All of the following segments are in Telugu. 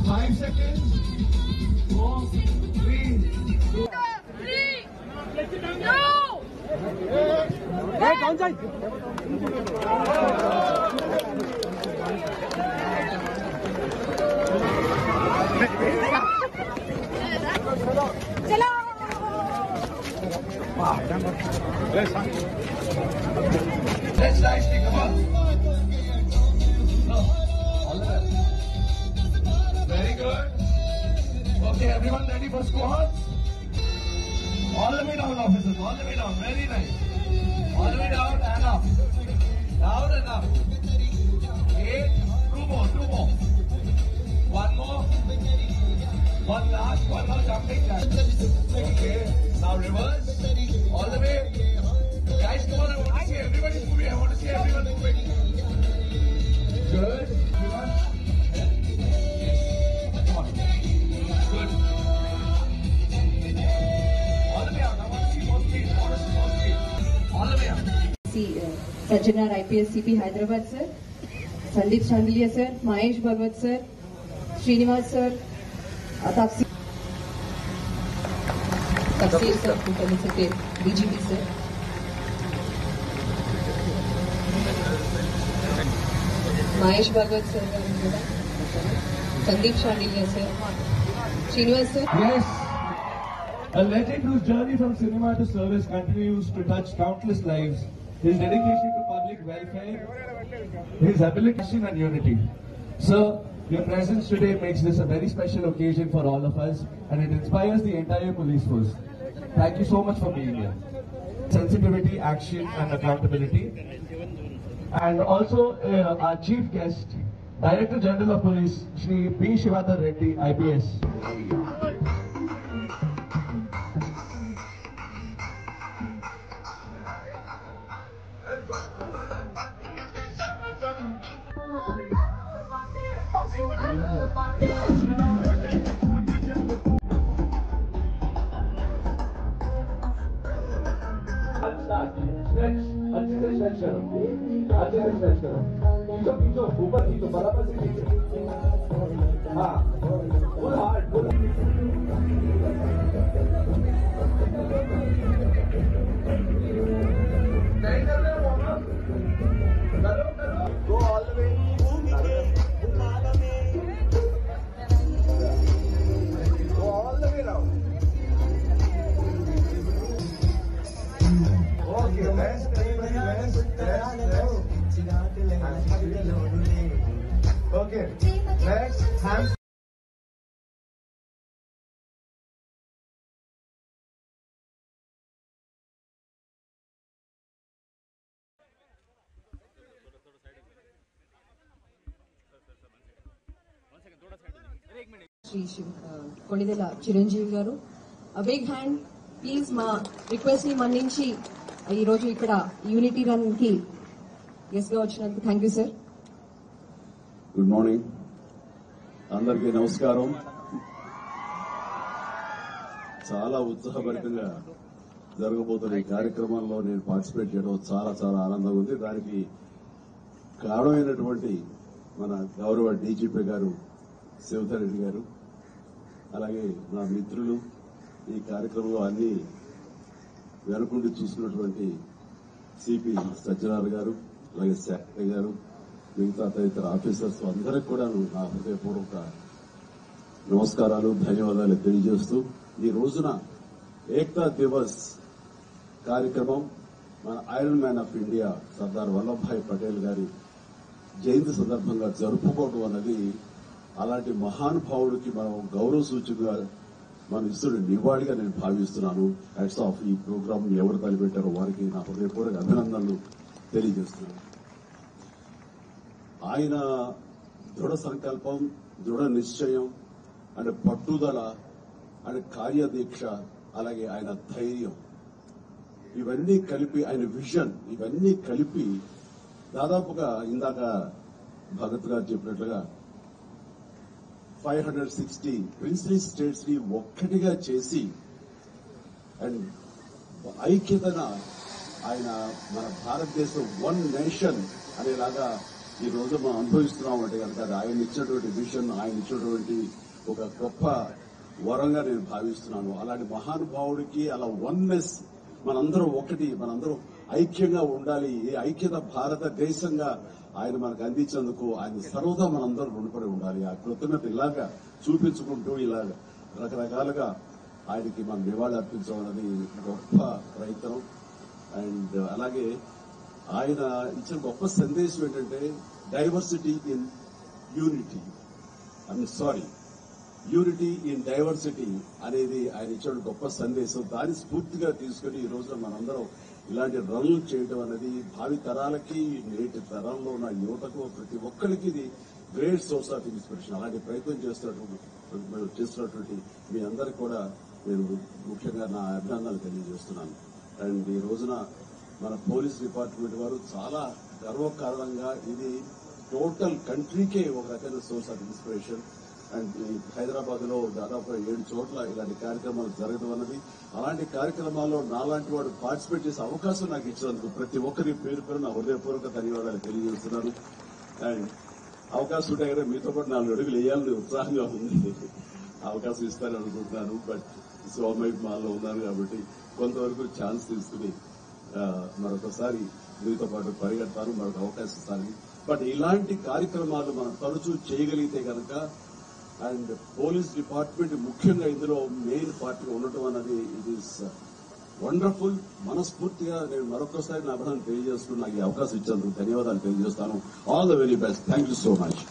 5 seconds. 4, 3, 2. No! Hey, downside. Chalo! Let's nicely come on. Very good. Okay, everyone ready for squats? All the way down, officers. All the way down. Very nice. All the way down and up. Down and up. 8. 2 more. 2 more. 1 more. 1 last. 1 more jumping jack. Okay. Now reverse. All the way. Guys, come on. I want to see everybody moving. I want to see everyone moving. Good. Everyone. Come on. Good. All the way out. I want to see more speed. I want to see more speed. All the way out. Sajjanar IPS CP Hyderabad sir, Sandeep Chandeliya sir, Mahesh Bhagwat sir, Srinivas sir, Tafsir sir, DGP sir. Mahesh Bhagwat sir, Sandeep Chandeliya sir, Srinivas sir. Yes. A legend whose journey from cinema to service continues to touch countless lives. His dedication to public welfare, his ability and unity. Sir, your presence today makes this a very special occasion for all of us, and it inspires the entire police force. Thank you so much for being here. Sensitivity, action and accountability. And also our chief guest, Director General of Police, Shri P. Shivadhar Reddy, IPS. ऊपर खींचो बराबर से खींचो हाँ फुल हार्ड फुल नहीं कर रहे हो करो करो go all the way go all the way round okay rest Okay, next, hands. Shri Konidela Chiranjeevi garu. A big hand, please ma request ni manninchi ee roju ikkada unity run ki guest ga vachinanduku thank you sir. Good morning అందరికీ నమస్కారం. చాలా ఉత్సాహభరితంగా జరగబోతున్న ఈ కార్యక్రమంలో నేను పార్టిసిపేట్ చేయడం చాలా చాలా ఆనందంగా ఉంది. దానికి కారణమైనటువంటి మన గౌరవ డీజీపీ గారు శివధర్ రెడ్డి గారు, అలాగే నా మిత్రులు, ఈ కార్యక్రమంలో అన్ని వెనుకుండి చూసుకున్నటువంటి సిపి సజ్జనార్ గారు, అలాగే సెక్రటరీ గారు, మిగతా తదితర ఆఫీసర్స్ అందరికి కూడా నా హృదయపూర్వక నమస్కారాలు, ధన్యవాదాలు తెలియజేస్తూ ఈ రోజున ఏక్తా దివస్ కార్యక్రమం మన iron man of India Sardar Vallabhbhai Patel గారి జయంతి సందర్భంగా జరుపుకోవడం అన్నది అలాంటి మహానుభావుడికి మనం గౌరవ సూచకగా మనం ఇస్తున్న నివాళిగా నేను భావిస్తున్నాను. Hats off. ఈ ప్రోగ్రాం ఎవరు తలపెట్టారో వారికి నా హృదయపూర్వక అభినందనలు తెలియజేస్తున్నాను. ఆయన దృఢ సంకల్పం, దృఢ నిశ్చయం అండ్ పట్టుదల అండ్ కార్యదీక్ష అలాగే ఆయన ధైర్యం, ఇవన్నీ కలిపి ఆయన విజన్, ఇవన్నీ కలిపి దాదాపుగా ఇందాక భగత్ గారు చెప్పినట్లుగా 560 ప్రిన్స్లీ స్టేట్స్ ని ఒక్కటిగా చేసి అండ్ ఐక్యతన ఆయన మన భారతదేశం వన్ నేషన్ అనేలాగా ఈ రోజు మనం అనుభవిస్తున్నామంటే కనుక అది ఆయన ఇచ్చినటువంటి విజన్, ఆయన ఇచ్చినటువంటి ఒక గొప్ప వరంగా నేను భావిస్తున్నాను. అలాంటి మహానుభావుడికి అలా వన్నెస్, మనందరం ఒకటి, మనందరం ఐక్యంగా ఉండాలి, ఈ ఐక్యత భారతదేశంగా ఆయన మనకు అందించేందుకు ఆయన సర్వదా మనందరం రుణపడి ఉండాలి. ఆ కృతజ్ఞత ఇలాగా చూపించుకుంటూ ఇలాగ రకరకాలుగా ఆయనకి మనం నివాళి అర్పించడం అనేది గొప్ప ప్రయత్నం. అండ్ అలాగే ఆయన ఇచ్చిన గొప్ప సందేశం ఏంటంటే diversity in unity, unity in diversity అనేది ఆయన ఇచ్చిన గొప్ప సందేశం. దాన్ని స్ఫూర్తిగా తీసుకుని ఈ రోజున మనందరం ఇలాంటి రన్లు చేయడం అనేది భావి తరాలకి, నేటి తరంలో ఉన్న యువతకు, ప్రతి ఒక్కరికి ఇది గ్రేట్ సోర్స్ ఆఫ్ ఇన్స్పిరేషన్. అలాంటి ప్రయత్నం చేస్తున్నటువంటి మీ అందరికి కూడా నేను ముఖ్యంగా నా అభినందనలు తెలియజేస్తున్నాను. అండ్ ఈ రోజున మన పోలీస్ డిపార్ట్మెంట్ వారు చాలా గర్వకారణంగా ఇది టోటల్ కంట్రీకే ఒక రకమైన source of inspiration. And Hyderabad లో దాదాపు 7 చోట్ల ఇలాంటి కార్యక్రమాలు జరగడం అన్నది, అలాంటి కార్యక్రమాల్లో నాలాంటి వాడు పార్టిసిపేట్ చేసే అవకాశం నాకు ఇచ్చినందుకు ప్రతి ఒక్కరి పేరు పేరు నా హృదయపూర్వక ధన్యవాదాలు తెలియజేస్తున్నాను. అండ్ అవకాశం ఉంటాయి కదా, మీతో పాటు 4 అడుగులు వేయాలని ఉత్సాహంగా ఉంది. అవకాశం ఇస్తారని అనుకుంటున్నాను. బట్ సోమైపు మాల్లో ఉన్నాను కాబట్టి కొంతవరకు ఛాన్స్ తీసుకుని మరొకసారి మీతో పాటు పరిగెడతాను, మరొక అవకాశం ఇస్తాను. బట్ ఇలాంటి కార్యక్రమాలు మనం తరచూ చేయగలిగితే కనుక, అండ్ పోలీస్ డిపార్ట్మెంట్ ముఖ్యంగా ఇందులో మెయిన్ పార్టీగా ఉండటం అన్నది ఇట్ ఈస్ వండర్ఫుల్. మనస్ఫూర్తిగా నేను మరొకసారి నా అభినందన తెలియజేసుకుని నాకు ఈ అవకాశం ఇచ్చేందుకు ధన్యవాదాలు తెలియజేస్తాను. All the very best. Thank you so much.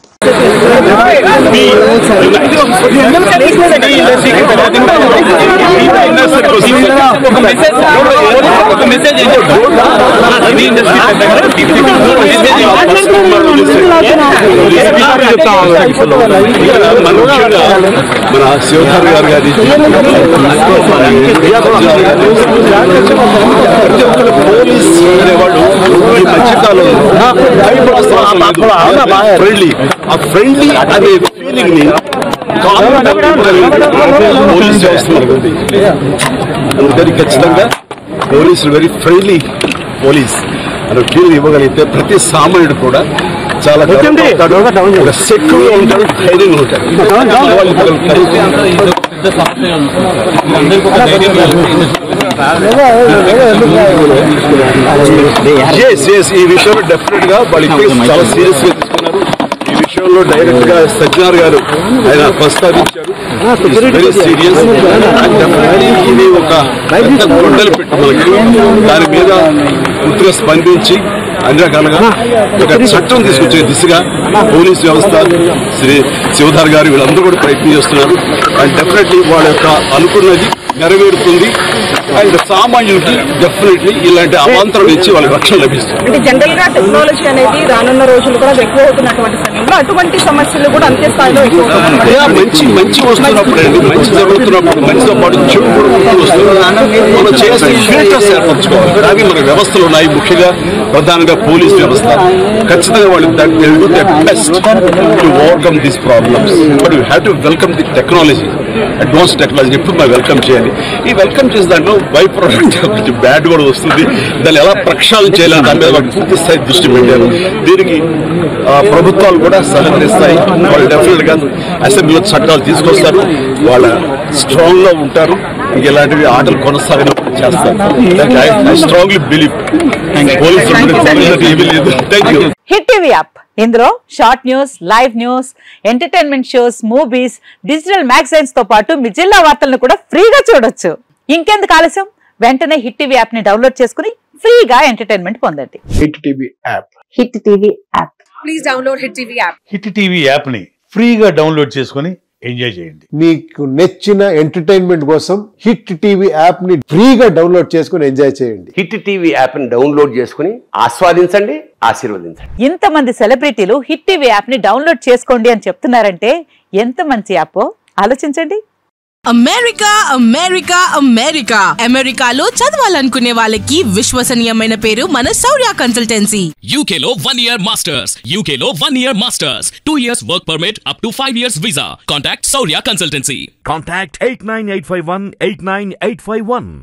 మన శివధర్ గారు గారి పోలీస్ అనేవాడు ఈ మధ్యకాలంలో ఫ్రెండ్లీ, ఆ ఫ్రెండ్లీ అనే ఫీలింగ్ ని పోలీస్ వ్యవస్థ ఉంది. అందుకని ఖచ్చితంగా పోలీసులు వెరీ ఫ్రెండ్లీ పోలీస్ అనే ఫీలింగ్ ఇవ్వగలిగితే ప్రతి సామాన్యుడు కూడా చాలా సెక్యూర్ గా ఉంటాడు, ధైర్యంగా ఉంటాడు. ఈ విషయంలో డెఫినెట్ గా వాళ్ళు చాలా సీరియస్ గా తీసుకున్నారు. ఈ విషయంలో డైరెక్ట్ గా సజ్జనార్ గారు ఆయన ప్రస్తావించారు. Very serious. ఇది ఒక గుండెలు పెట్టి మనకి దాని మీద పూర్తిగా స్పందించి అన్ని రకాలుగా ఒక చట్టం తీసుకొచ్చే దిశగా పోలీస్ వ్యవస్థ, శ్రీ శివధర్ గారు వీళ్ళందరూ కూడా ప్రయత్నం చేస్తున్నారు. అండ్ డెఫినెట్లీ వాళ్ళ యొక్క అనుకున్నది నెరవేరుతుంది. అండ్ సామాన్యుడికి డెఫినెట్లీ ఇలాంటి అవాంతరం ఇచ్చి వాళ్ళకి రక్షణ లభిస్తుంది. అంటే జనరల్ గా టెక్నాలజీ అనేది రానున్న రోజులు కూడా ఎక్కువ అవుతున్నటువంటి సమయంలో అటువంటి సమస్యలు కూడా అంతే స్థాయిలో ఎక్కువ మంచి వస్తున్నప్పుడు అండి, మంచి జరుగుతున్నప్పుడు మంచితో పాటు చెడు కూడా వస్తుంది. మనం చేసే ఫిల్టర్స్ ఏర్పరచుకోవాలి. కానీ మన వ్యవస్థలు ఉన్నాయి, ముఖ్యంగా ప్రధానంగా పోలీస్ వ్యవస్థ. ఖచ్చితంగా వాళ్ళు best to overcome these problems. But you have to welcome the technology, advance technology ఎప్పుడు మనం వెల్కమ్ చేయాలి. ఈ వెల్కమ్ చేసే దాంట్లో బై ప్రోడక్ట్ కొంచెం బ్యాడ్ కూడా వస్తుంది. దాన్ని ఎలా ప్రక్షాళన చేయాలని దాని మీద పూర్తి స్థాయి దృష్టి పెట్టారు. దీనికి ప్రభుత్వాలు కూడా సహకరిస్తాయి. వాళ్ళు డెఫినెట్ గా అసెంబ్లీలో చట్టాలు తీసుకొస్తారు. వాళ్ళ స్ట్రాంగ్ గా ఉంటారు. ఇలాంటివి ఆటలు కొనసాగినప్పుడు చేస్తారు. I strongly believe hit TV app, ఇందులో short news, live news, entertainment shows, movies, digital magazines తో పాటు మీ జిల్లా వార్తలను కూడా ఫ్రీగా చూడొచ్చు. ఇంకెందుకు ఆలస్యం, వెంటనే హిట్ టీవీ యాప్ ని డౌన్లోడ్ చేసుకుని ఫ్రీగా ఎంటర్టైన్మెంట్ పొందండి. Hit TV app, hit TV app. Please download hit TV app. Hit TV app ని ఫ్రీగా డౌన్లోడ్ చేసుకుని ఎంజాయ్ చేయండి. మీకు నచ్చిన ఎంటర్టైన్మెంట్ కోసం హిట్ టీవీ యాప్ ని ఫ్రీగా డౌన్లోడ్ చేసుకుని ఎంజాయ్ చేయండి. హిట్ టీవీ యాప్ ని డౌన్లోడ్ చేసుకుని ఆస్వాదించండి, ఆశీర్వదించండి. ఇంతమంది సెలబ్రిటీలు హిట్ టీవీ యాప్ ని డౌన్లోడ్ చేసుకోండి అని చెప్తున్నారంటే ఎంత మంచి యాప్ ఆలోచించండి. అమెరికా అమెరికా అమెరికా అమెరికాలో చదవాలనుకునే వాళ్ళకి విశ్వసనీయమైన పేరు మన శౌర్య కన్సల్టెన్సీ. UK లో 1 year masters, UK లో 1 year masters, 2 years work permit up to 5 years visa. Contact Saurya Consultancy. Contact 89851 89851.